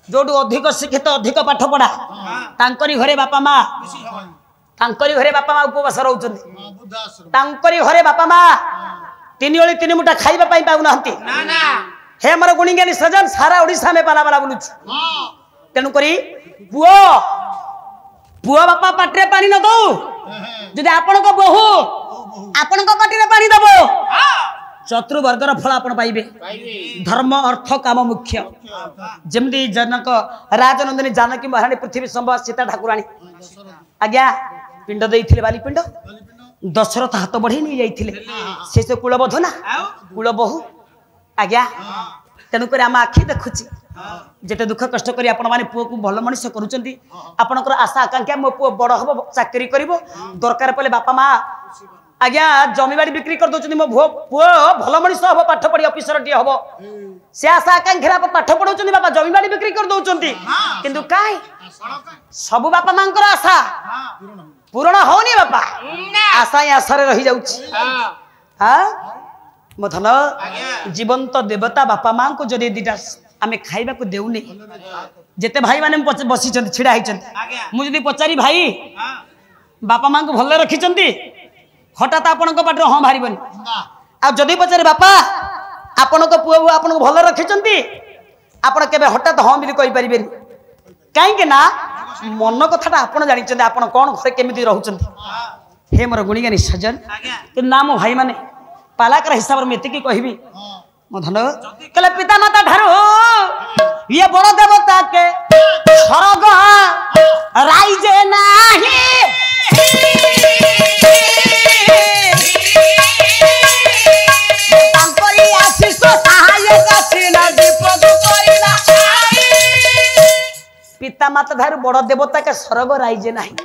जोटू अधिक शिक्षित अधिक पाठ पढ़ा तांकरी घरे बापा माँ तांकरी घरे बापा माँ उपवास रहउछन्ति तांकरी घरे बापा माँ तीन ओली तीन मुठा खाइबा पई पाउनाहंती हे हमर गुणिज्ञानी सजन सारा ओडिसा में पाला पाला बुलुछ तेनु करी पुओ पुओ बापा पाटरे पानी न दो जदि आपण को बहु आपण को पाटरे पानी दबो चतुर्वर्गर फल आपण पाइबे धर्म अर्थ काम मुख्य जेमदी जनक राजनंदिनी जानकी महारानी पृथ्वी संभव सीता ठाकुराणी आज्ञा पिंड देइथिले बाली पिंड दशरथ हाथ बढ़ी नहीं जाइथिले से कुलबोध ना कुलबोहू आज्ञा तेणुक आम आखि देखुची जिते दुख कष्ट करी आपण माने पुओ को भल मनुष्य करूचंती आपनकर आशा आकांक्षा मो पुओ बड़ हबो चाकरी करिवो दरकार पले बापा माँ आज्ञा जमीबाड़ी बिक्री कर दउचंती मो पुओ भल मनुष्य हबो पाठ पढ़ी ऑफिसर टी हबो से आशा आकांक्षा पाठ पढ़ौचंती बापा जमीबाड़ी बिक्री कर दउचंती किंतु काई सब बापा मांकर आशा पूर्ण होनी बापा आशा ही आशा रही जाउची हां मो धन जीवंत देवता बापा मां को जदि दिटा आमे खाइबा को देउनी जेते भाई माने बसी छथि छिडा हिचथि मु जदि पचारी भाई बापा मां को भले रखी छथि हठात आपन को पाटर हां भारीबनी आ जदि पचारी बापा आपन को पुओ आपन को भले रखी छथि आपन केबे हठात हां बिली कहि परिबेनी काहे के ना मन कथाटा आपन जानि छथि आपन कोन घरे केमिति रहउछथि हे मोर गुणिगानी सजन के नाम भाई माने पालाकर हिसाब में एति की कहबी मो धन कले पिता माता ढारो ये बड़ देवता के स्वर्ग राइजे नाही तांकरी आशीष सहायक सिना विपद करिला पिता माता ढारो बड़ देवता के स्वर्ग राइजे नाही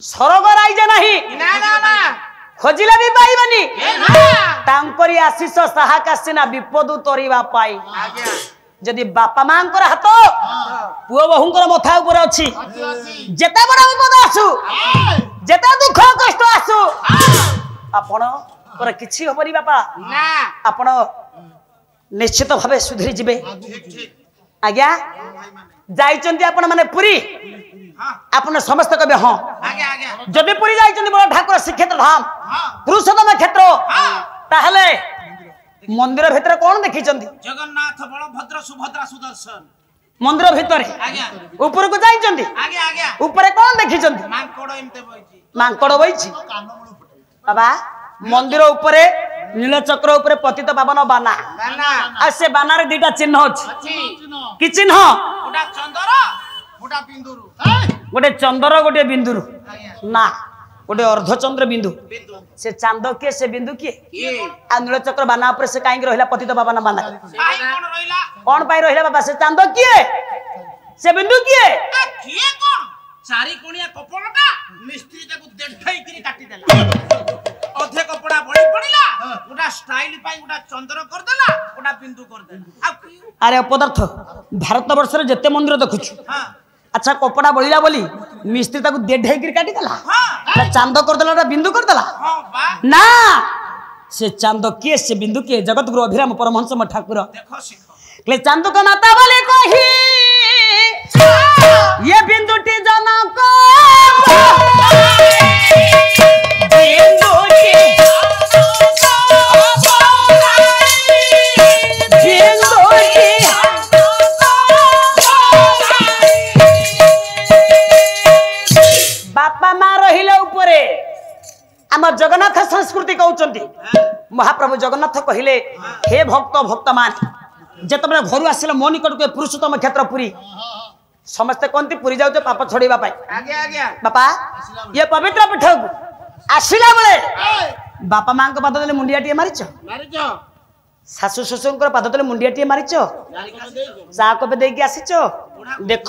स्वर्ग राइजे नाही ना ना ना खोजिले भी पाइबनी तांकरी आशीष सहायक सिना विपद तोरिबा पाई जदि बापा मांकर हाथ पुओ बहुंकर मथा ऊपर अछि जेते बड़ विपद आसु जेते दुख कष्ट आसु आपण पर किछि होबनी बापा ना आपण निश्चित भाबे सुधरी जिबे आज्ञा जाइचंती आपण माने पुरी आपण समस्त कबे हां जदि पुरी जाइचंती बड़ ठाकुर श्रीक्षेत्र धाम पुरुषोत्तम क्षेत्र ताहले मंदिर भितर कोन देखिचंती जगन्नाथ बलभद्र सुभद्रा सुदर्शन मंदिर भितर ऊपर को जाइचंती ऊपर कोन देखिचंती मांकड़ बइची बाबा मंदिर ऊपर नीलचक्र ऊपर पतित पावन बाना आ से बानार दुटा चिन्ह अछि कि चिन्ह गोटा चंदर गोटा बिंदुरु गोटे चंदर गोटे बिंदुरु ना गोटे अर्धचंद्र बिंदु से चांद किए से बिंदु किए आ नीलचक्र बाना ऊपर से काई रहिला पतित पावन बाना कौन पाई रहिला बाबा से चांद किए से बिंदु किए किए कौन चारी कोणिया कपड़ाटा मिस्त्री ताको देठाई करी काटी देला अधे कपड़ा बड़ी पड़िला गोटा स्टाइल पाई गोटा चंद्र कर देला गोटा बिंदु कर देला अरे अपदार्थ भारत वर्ष रे जते मंदिर देखुछु हां अच्छा कपड़ा बळिला बोली मिस्त्री ताको देठाई करी काटी देला हां चांद कर देला बिंदु कर देला हां बा ना से चांद किए से बिंदु किए जगत गुरु अभिराम परमहंस म ठाकुर देखो सिखो ले चांद का माता बोले कही ये बिंदुटी जनक बापा माँ रहिले ऊपरे आम जगन्नाथ संस्कृति कहउचंती महाप्रभु जगन्नाथ कहिले हे भक्त भक्तमान जेतबे घर आसिल मो निकट के पुरुषोत्तम क्षेत्र पुरी समस्ते कहती पुरी जाऊ पाप छड़ेबा बापा ये पवित्र पीठ आसिला बेले बापा मां को पाद तले मुंडिया टी मारिच सासु ससुर पाद तले मुंडिया टी मारिच चा कपे देकी आसीच देख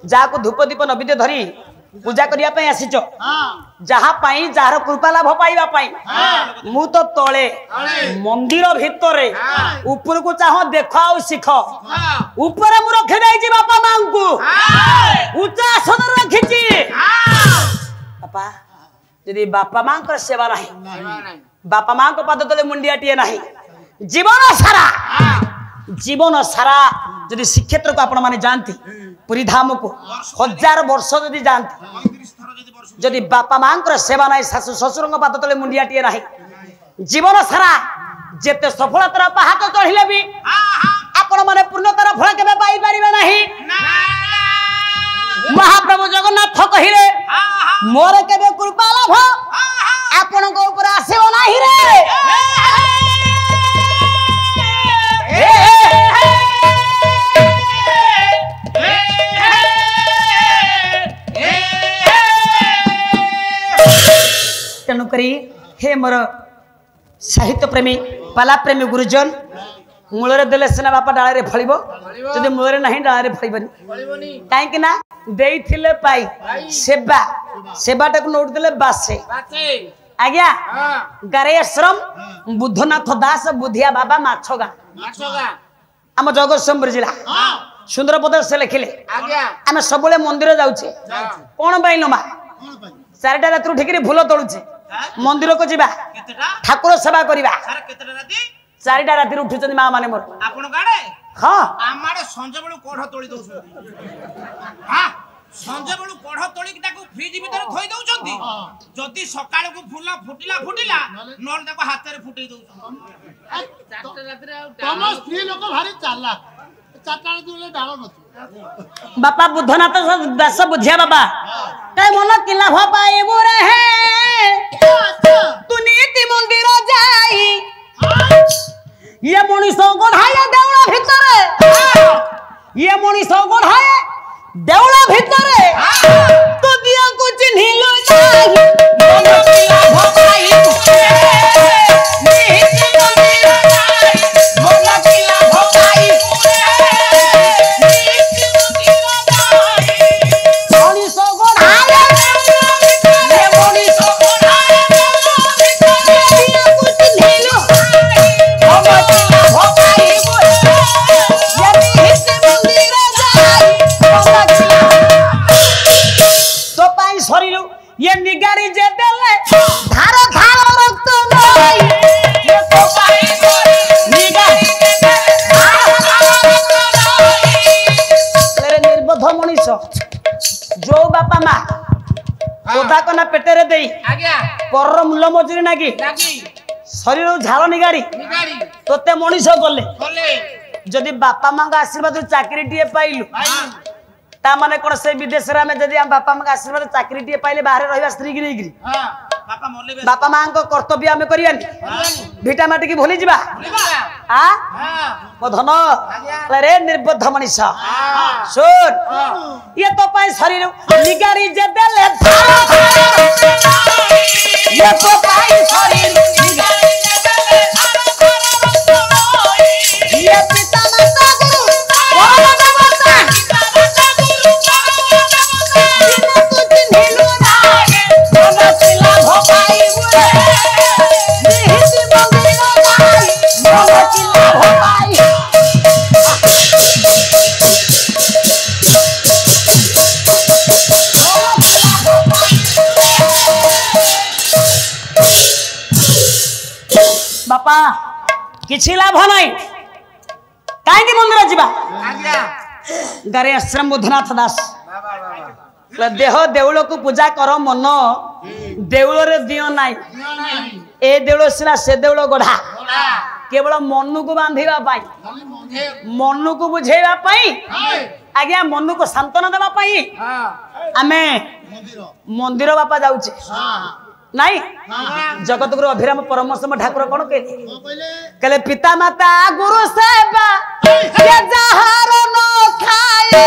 जा को धूप दीप नबीदे धरी पूजा करिया पई आसीच जहा पाई जार कृपा लाभ पाइबा पाई मु तो तळे मंदिर भितरे ऊपर को चाह देख आ सिख ऊपर मु रखि दै छी बापा मां को उच्च आसन रखिची बापा यदि बापा मां कर सेवा नहीं बापा मां को पाद तले मुंडिया टिए नहीं जीवन सारा जीवन सारा जदि श्रीक्षेत्र को आपण माने जानती पुरी धाम को 1000 वर्ष जदि जानती जदि बापा मां सेवा ना शाशु शशुर पाद तले मुंडियाटे ना जीवन सारा जेते सफलतार पहाड़ चढ़िले भी आपण माने पूर्णतार फल केबे पाई परिबे नाही। महाप्रभु जगन्नाथ कहिले मोर केबे कृपा लाभ आपण को ऊपर आसीबो नाही रे। तेणुकरी हे मोर साहित्य प्रेमी पाला प्रेमी गुरुजन मूल देले सिना बापा डाले फल जदि मूल ना डाले फलबनी कहीं ना देथिले पाई सेवा सेवाटा को नोट देले बासे आज्ञा गारे आश्रम बुद्धनाथ दास बुधिया बाबा माछगा आम जगतसिंहपुर जिला सुंदरपद से लिखिले आम सब मंदिर जाऊे कौन पाई मा 4टा रात ठीक फूल तोड़ुचे मंदिर को जीवा ठाकुर सेवा करवा 4टा राति उठुचंदी मां माने मोर आपण गाडे हां आमाडे संजे बेलु कोढ तोड़ी दउछन हां संजे बेलु कोढ तोड़ी ताको फ्रिज भीतर थई दउछंती जदी सकाळ को फूला फुटिला नल ताको हाथ रे फुटई दउछन 4टा राति रे तम स्त्री लोक भारी चाला 4टा राति ले डाळ नथि बापा बुद्धनाथ दास बुधिया बाबा कई मन किला भ पाइबो रे तू नीति मंदिर जाई ये मनीष गढ़ाए देवला भितर ये मनीष गढ़ाए देवला भितर तो दिया को चिन्हिलो नाही मन किला भपाई नीति मंदिर जाई मन किला भपाई नीति मंदिर जाई मनीष गढ़ाए ये मनीष गढ़ाए दिया को चिन्हिलो ये निगारी जे देले धार धार रक्त नई ये तो पाई निगारी जे देले धार धार रक्त नई तेरे निर्बोध मनीष जो बापा मां ओदा कना पेटे रे देई आज्ञा कर मूल मजूरी नागी शरीर झाल निगारी तोते मनीष गले जदि बापा मां का आशीर्वाद चाकरी टीए पाइलु ता माने कोन से विदेश रे में जदि हम बापा मां का आशीर्वाद चाकरी टीए पाइले बाहर रहबा स्त्री की नहीं बापा मां को कर्तव्य हमें करियानी भिटा माटी की भूली जिबा हां ओ धन रे निर्बोध मनीष सुन ये तो पाई शरीर निगारी जे देले ये तो पाई शरीर निगारी जे देले ये पिता माता गुरु बोल देवता पिता माता गुरु कुछ नीलू नागे मन किला भपाई बुरे निहित मंदिर जाई मन किला भपाई बापा किछि लाभ नहीं कहीं मंदिर जीवा गारे आश्रम बुद्धनाथ दास देह देउल को पूजा कर मन देउल रे दियो नाई ए देउल सिना से देउल गढ़ा केवल मनु को बांधिबा पाई मनु को बुझेबा पाई आज्ञा मनु को सांत्वना देबा पाई आमे मंदिर बापा जाउचे नहीं जगत गुरु अभिराम परमोत्तम ठाकुर कौन कहले पिता माता गुरु सेवा ये जहार न खाए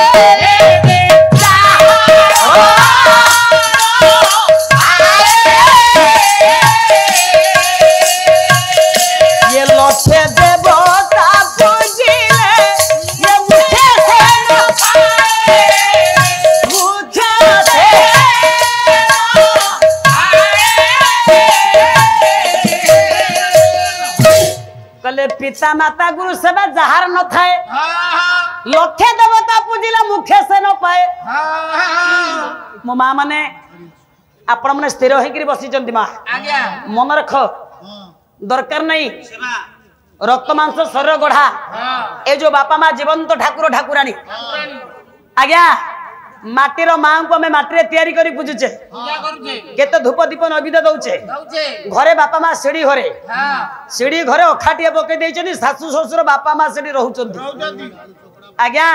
ये लक्ष्य देवता पूजिले ये मुखे से न खाए मुखे से कले पिता माता गुरु सेवा जहार न थाए लक्ष्य देवता पूजिला मुखे से न पाए मो मां माने आपण माने स्थिर होई करी बसी चंदी मां मन रख दरकार नहीं रक्त मांस शरीर गढ़ा ए जो बापा माँ जीवंत ठाकुर ठाकुराणी आज्ञा माटीर माँ को आम माटी तैयारी करी पूजुचे केते धूप दीप नैवेद्य दौचे घरे बापा माँ सीढ़ी घरे सीढ़ी घरे अखाटिया पकई देइछनी सासु ससुर बापा माँ सीढ़ी रहउछन्ती आज्ञा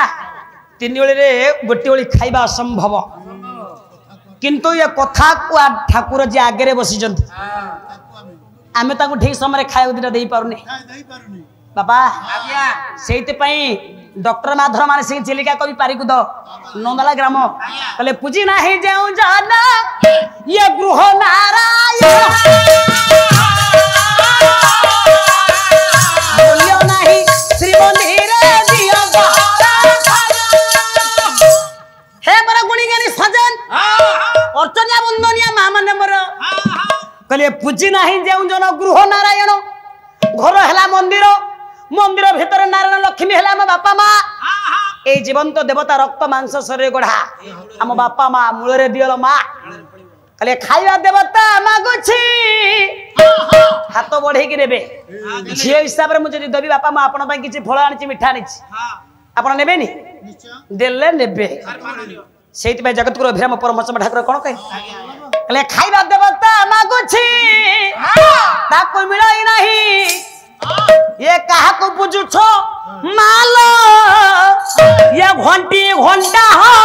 3 ओली रे गोटे ओली खाइबा असंभव किंतु ये कथा को ठाकुर जी आगे बसीचंती आमे ताको ठीक समय खाया दिटा दे पारुनी बाबा से डॉक्टर माधर मान से चिलिका कवि पारिकुद नंदला ग्राम कहले पूजी नाही जाऊ जाना ये गृह नारायण बोलियो नाही श्री मंदिर दियो हे मोर गुणीगानी सजन अर्चना बंदनिया मा माने मोर कहले पूजी नाही जाऊ जन गृह नारायण घर हैला मंदिर मंदिर भीतर नारायण लक्ष्मी है आम बापा माँ ए जीवंत देवता रक्त मांस शरीर गढ़ा आम बापा माँ मूल दियल माँ कहले खाइबा देवता मागुछि हाथ बढ़े नेबे झील हिसाब से मुझे देवी बापा माँ आपण किसी फल आनी मिठा आनी आपण नेबेनी देले नेबे से जगतगुरु अभिराम परमहंस ठाकुर कौन कहे खाइबा देवता मागुछि ताको मिलाई नहीं ये कहा को बुझु छो मालो ये घंटी घंटा हो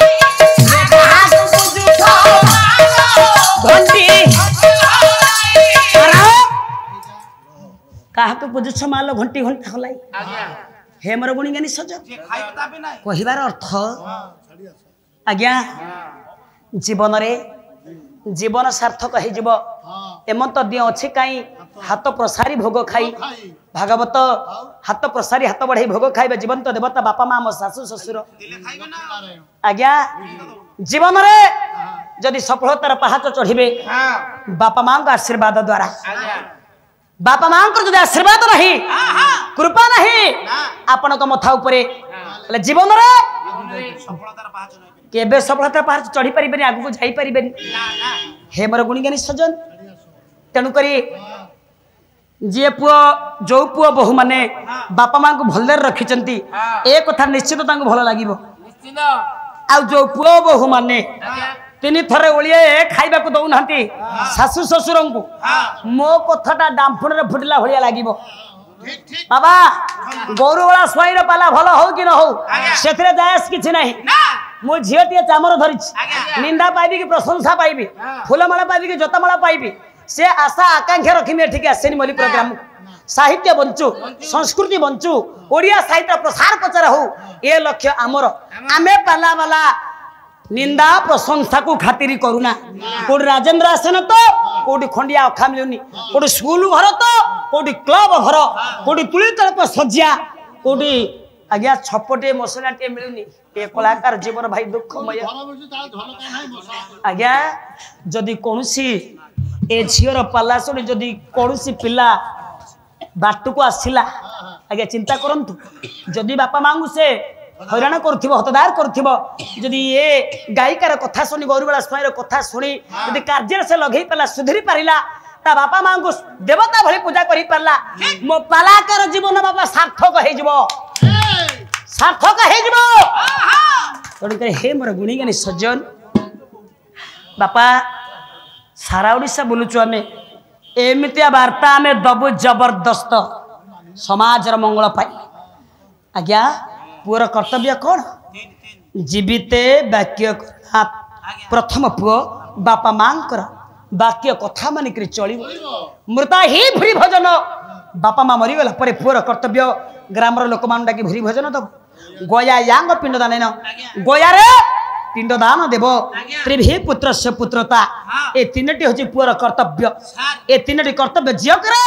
ये कहा को बुझु छो घंटी कहा को बुझु छो मालो घंटी घंटा होलाई हे मोर गुणी गानी सज कहिबार अर्थ आज्ञा जीवन रे जीवन सार्थक हो जीव एमंत दिय अछि काई हाथ प्रसारी भोग खाई भागवत हाथ प्रसारी हाथ बढ़ाई भोग खाइबा जीवंत देवता बापा माँ मो सासु ससुर आज्ञा जीवन रे जदि सफलतार पहाच चढ़िबे बापा माँ का आशीर्वाद द्वारा बापा माँ को आशीर्वाद नहीं कृपा नहीं आपण मथा उपरे जीवन रे केबे सफलतार पहाच चढ़ी पारिबेनी आगु जाई पारिबेनी हे मोर गुणीगानी सजन तेणु करी जी पुओ जो पुओ बहु माने बापा माँ को भल रखिंट ए कथा निश्चित भल लगे आ जो पुओ बहु माने 3 थर ओलिए खाइबा को दौना शाशु ससुर को मो कथाटा डांफुण रे फुटिला भलिया लगे बाबा गौरू वाला स्वाईर पाला भल हो कि न हो से जायस किसी ना मो झीटी चामर धरी निंदा पाइबी कि प्रशंसा पाइबी फूलमाला पाइबी कि जोतामाला पाइबी से आशा आकांक्षा रखी एठिक आसेनी मोली प्रोग्राम साहित्य बंचु संस्कृति बंचु ओडिया साहित्य प्रसार प्रचार हो ये लक्ष्य आमर आमे पाला वाला निंदा प्रशंसा को खातिर करूना कोड राजेंद्र आसन तो कोडी खंडिया अखा मिलुनी कोडी स्कूल घर तो कोडी क्लब घर कोडी तुली तलप सज्जा कोडी आज्ञा छपटे मसलाटे मिलुनी ए कलाकार जीवन भाई दुखमय आज्ञा जदि कोनसी ए झीर पाला शुणी जदि कौन पिला बाट को आसला आज्ञा चिंता करंतु जदि बापा माँ से हैरान कर हतदार कर ये गायिकार कथा शुणी गौरीवाला स्वाईर कथा शुणी जदि कार्य से लगे पाला सुधरी पारा ता बापा माँ को देवता भली पूजा कर पारा मो पालाकार जीवन बापा सार्थक हो सार्थक हो हे मोर गुणीगानी सज्जन बापा सारा ओडिशा बुलुचु आमे एमितिया वार्ता आमे दबु जबरदस्त समाजर मंगल पाई आज्ञा पुअर कर्तव्य कौन जीविते वाक्य प्रथम पुओ बापा माँ वाक्य कथा मानिक चल मृता ही भूरी भजन बापा माँ मरीगला पर पुअर कर्तव्य ग्रामर लोक मान डाकी भूरी भजन दब गया यांग पिंडदान गया रे पिंडदान देव त्रिभी पुत्र से पुत्रता ए 3टी हूँ पुअर कर्तव्य ए 3टी कर्तव्य झील करे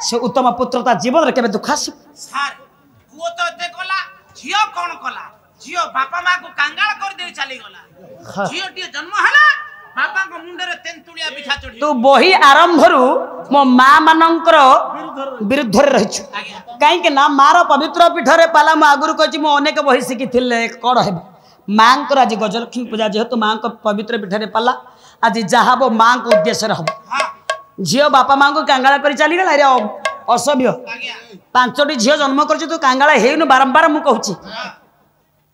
से उत्तम पुत्रता जीवन के दुखा झील कौन कला झील बापा माँ को कांगाल कर दे चली गला झील टी जन्म हला बापा को मुंडे रे तेंतुलिया बिछा चढ़ी तू बही आरंभ रु मो मां मानकर विरुद्ध रे रहिछु काई के ना मार पवित्र पीठ रे पाला म आगुरु कहछि मो अनेक बही सिखि थिले कोड हेबे मां को आज गजलक्ष्मी पूजा जेहेतु मां को पवित्र पीठ रे पाला आज जहाबो मां को उद्देश्य रे हबो झियो बापा मां को कांगाल कर चली गला रे असभ्य आज्ञा 5टी झील जन्म कर तू कांगाला हेनु बारंबार मु कहूँ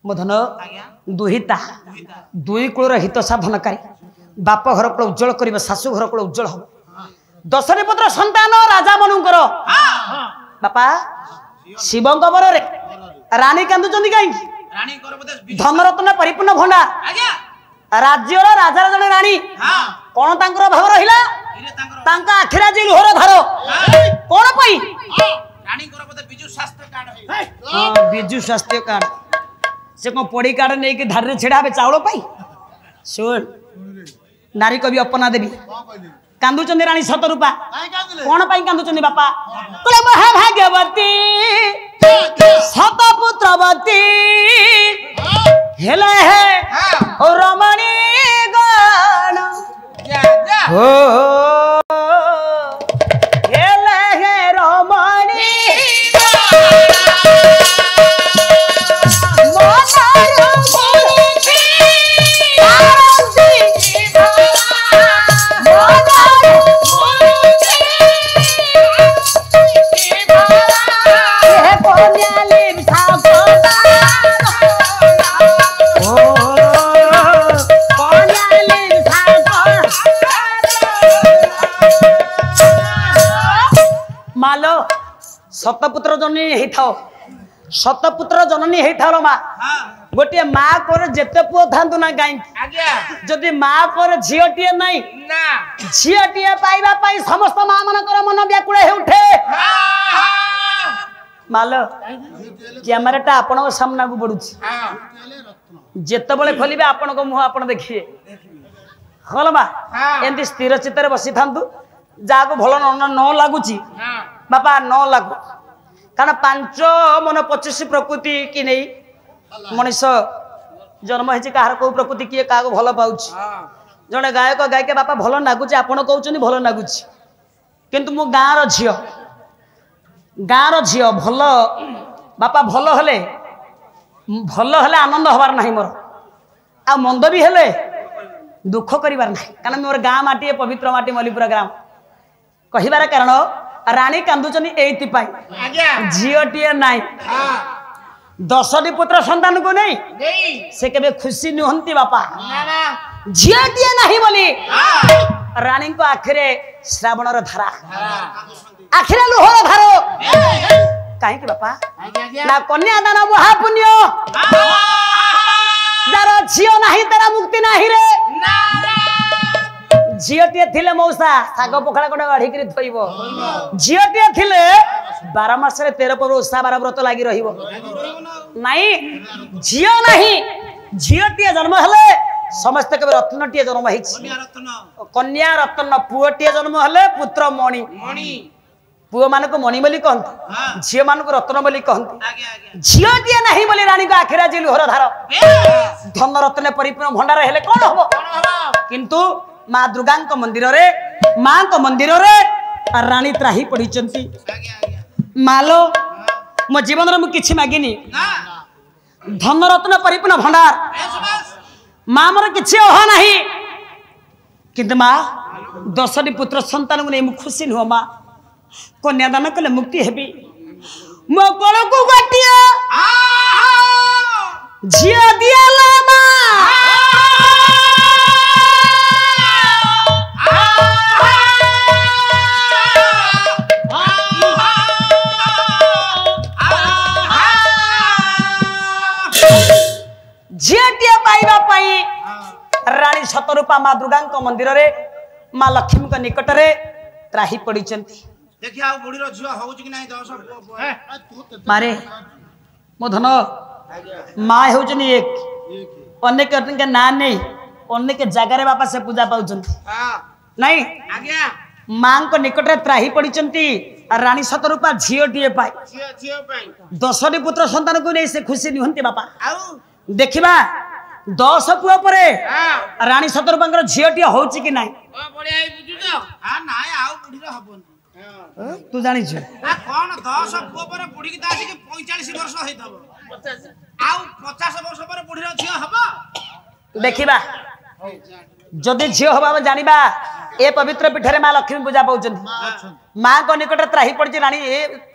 मो धन आज्ञा दुहिता दुई कूलर हित साधनकारी बाप घर कूल उज्जवल कर शाशु घर कूल उज्जवल हम 10टी पुत्र संतान राजा मनुकर बापा शिवंक बରରେ रानी कांदुचंदी कहीं रानी कर बोधे धनरत्न परिपूर्ण भंडार आज्ञा राज्यर राजार जने रानी हां कौन तांकर भाव रहिला इले तांकर तांका आखिरा जे लुहर धार कौन पई रानी कर बोधे बिजु स्वास्थ्य कार्ड है बिजु स्वास्थ्य कार्ड से को पड़ी कार्ड नहीं कि धारे छेड़ा बे चावल पाई सुन नारी कवि अपना देवी कांदुचंदी रानी शत रूपा कौन पाई कांदुचंदी बापा कले महाभाग्यवती शत पुत्रवती हेले है ओ रमणी गण जा जा हो हेले है रमणी मालो सतपुत्र जननी हेथाओ सतपुत्र जननी हेथाओ माँ हां गोटे माँ पर जेते पुओ थांतु ना गाई आज्ञा जदि माँ पर झीटीए नहीं ना झीटीए पाइबा पाई समस्त माँ मानकर मन व्याकुल हे उठे मालो कैमेराटा आपण सामना को पड़ुछि जेते बळे खोलिबे आपण को मुह आपण देखिए हल मा एंती स्थिर चित्तर बसी थांतु जाको भलो न लागुची हां बापा न लागू कारण 5 मन 25 प्रकृति कि नहीं मनीष जन्म होती कहार को प्रकृति किए क्या भल पाऊँ जड़े गायक गायिका बापा भल नागुच आप कहते भल नागुच किंतु मो गाँव झी भल बापा भल हेले आनंद हबार नहीं मोर आ मंद भी हेले दुख करिवार नहीं कारण मोर गाँ माटी पवित्र माटी मलीपुरा ग्राम कहिबार कारण रानी कांदुचनी एइति पाई आज्ञा झीटीए नाई हां 10टी पुत्र संतान को नहीं नहीं से केबे खुशी नुहंती बापा ना ना झीटीए नहीं बोली हां रानी को आखिरे श्रावणर धारा हां आखिरे लुहर धारो काहे कि बापा आज्ञा ना कन्यादान महापुण्य जारो झियो नहीं तेरा मुक्ति नहीं रे ना झीटीए थिले मौसा साग पखाड़ा कोडा गाढिकरी थइबो झीटीए थिले 12 मास रे 13 पर ओसा 12 व्रत लागि रहिबो नहीं झियो नहीं झीटीए जन्म हले समस्त के रत्नटीए जन्म हिछि कन्या रत्न पुओटीए जन्म हले पुत्र मणि मणि पुओ मान को मणि बोली कहंती झियो मान को रत्न बोली कहंती आज्ञा झीटीए नहीं बोली रानी को आखिरा जे लुहर धार धन रत्न परिपूर्ण भंडार हेले कोन हबो किंतु माँ दुर्गा मंदिर रे माँ को मंदिर रे रानी त्राही पड़ी मालो मो जीवन रे मु किछि मागिनी धन रत्न परिपूर्ण भंडार माँ मोर किछि अहा नहीं किंतु माँ 10टी पुत्र संतान को नहीं मु खुशी नुह माँ कन्यादान कले मुक्ति हेबी मो कोन को गटिया झिया दियाला माँ झीटीए पाइबा पाई रानी शतरूपा माँ दुर्गा मंदिर रे माँ लक्ष्मी को निकट रे त्राही पड़ी देखिए आ बुढ़ीर झियो होउछ कि नाही 10 मारे मो धन माँ होचनी एक अनेक के ना नहीं अनेक जगार बापा से पूजा पाउछन हां नहीं आज्ञा माँ को निकट रे त्राही पड़ी रानी शतरूपा झीटीए पाई झियो पाई 10टी पुत्र संतान को नहीं से खुशी निहंती बापा आउ देखिबा 10 पुआ परे हां रानी शतरूपांकर झीटीए होउची कि नाही ओ बढिया बुझु तो हां नाय आउ बुढ़ीर हबन तू जानी छ आ कोन 10 पुओ पर बुढ़ी की तासी कि 45 वर्ष होइतबो 50 आउ 50 वर्ष पर बुढ़ीर झियो हबो देखिबा जदि झील हवा जानिबा ए पवित्र पीठरे माँ लक्ष्मी पूजा पाउछन माँ को निकट त्राही पड़ी रानी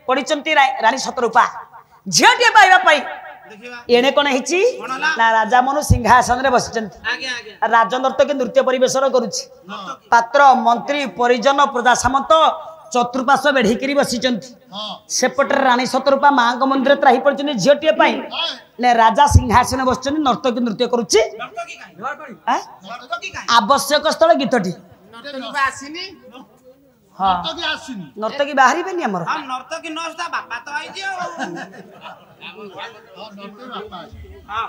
पड़ीचंती रानी शतरूपा झीटे पाइबा पाई देखिबा एणे कोन हिची कोन होला? ना राजा मनु सिंहासन रे बसिचंती आगे आगे राजनर्त के नृत्य परिवेशन करुछि पात्र मंत्री परिजन प्रजा सामंत चतुर्पार्श्व बेढ़ी बसिचंती सेपटे रानी शतरूपा माँ को मंदिर त्राही पड़ी झीटे पाई ने राजा सिंहासन बसचंती नर्तकी नृत्य करुछि नर्तकी काहे हाँ? नर्तकी काहे आवश्यक स्थल गीतटी नर्तकी बा आसीनी हाँ नर्तकी आसीनी नर्तकी बाहरी बेनी हमर हां नर्तकी नसता बापा तो आइ जे नर्तकी बापा हां